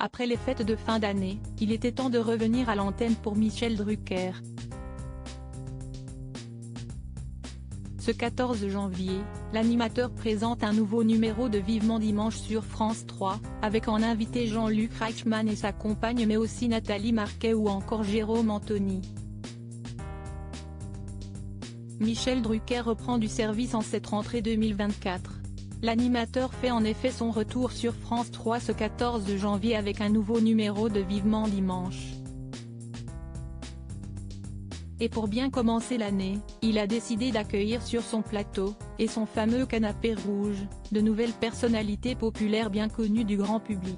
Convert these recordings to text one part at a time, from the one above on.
Après les fêtes de fin d'année, il était temps de revenir à l'antenne pour Michel Drucker. Ce 14 janvier, l'animateur présente un nouveau numéro de Vivement Dimanche sur France 3, avec en invité Jean-Luc Reichmann et sa compagne mais aussi Nathalie Marquet ou encore Jérôme Anthony. Michel Drucker reprend du service en cette rentrée 2024. L'animateur fait en effet son retour sur France 3 ce 14 janvier avec un nouveau numéro de Vivement Dimanche. Et pour bien commencer l'année, il a décidé d'accueillir sur son plateau, et son fameux canapé rouge, de nouvelles personnalités populaires bien connues du grand public.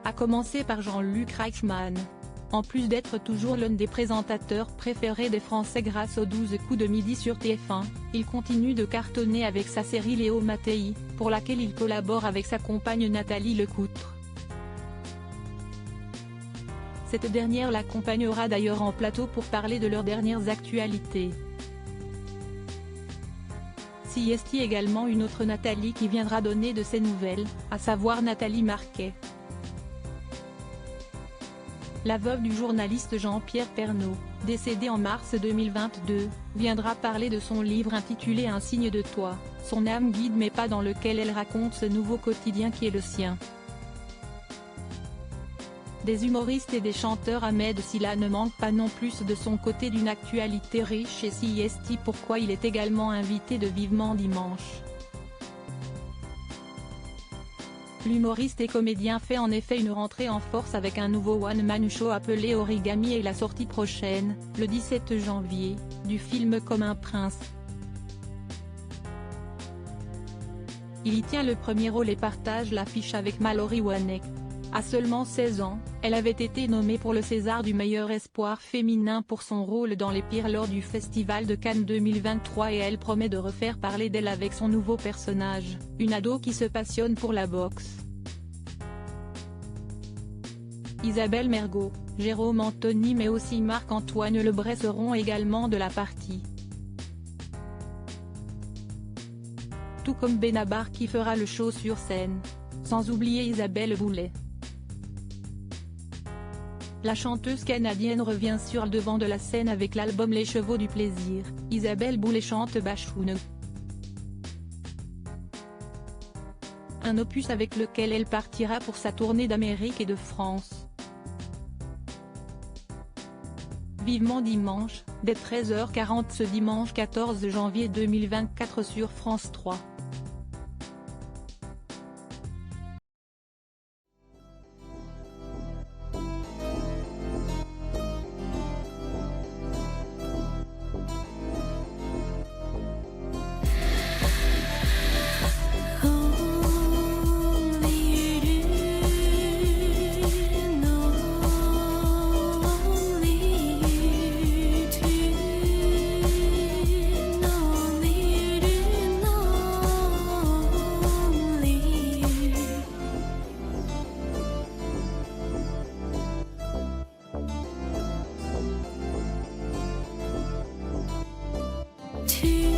À commencer par Jean-Luc Reichmann. En plus d'être toujours l'un des présentateurs préférés des Français grâce aux 12 coups de midi sur TF1, il continue de cartonner avec sa série Léo Mattei, pour laquelle il collabore avec sa compagne Nathalie Lecoutre. Cette dernière l'accompagnera d'ailleurs en plateau pour parler de leurs dernières actualités. S'y est également une autre Nathalie qui viendra donner de ses nouvelles, à savoir Nathalie Marquet. La veuve du journaliste Jean-Pierre Pernaut, décédé en mars 2022, viendra parler de son livre intitulé Un signe de toi, son âme guide mais pas dans lequel elle raconte ce nouveau quotidien qui est le sien. Des humoristes et des chanteurs Ahmed Silla ne manquent pas non plus de son côté d'une actualité riche et s'y est pourquoi il est également invité de Vivement Dimanche. L'humoriste et comédien fait en effet une rentrée en force avec un nouveau one-man show appelé Origami et la sortie prochaine, le 17 janvier, du film Comme un prince. Il y tient le premier rôle et partage l'affiche avec Mallory Wanek. À seulement 16 ans, elle avait été nommée pour le César du meilleur espoir féminin pour son rôle dans Les Pires lors du Festival de Cannes 2023 et elle promet de refaire parler d'elle avec son nouveau personnage, une ado qui se passionne pour la boxe. Isabelle Mergo, Jérôme Anthony mais aussi Marc-Antoine Lebray seront également de la partie. Tout comme Benabar qui fera le show sur scène. Sans oublier Isabelle Boulay. La chanteuse canadienne revient sur le devant de la scène avec l'album Les Chevaux du Plaisir. Isabelle Boulay chante Bachoune. Un opus avec lequel elle partira pour sa tournée d'Amérique et de France. Vivement Dimanche, dès 13h40 ce dimanche 14 janvier 2024 sur France 3. To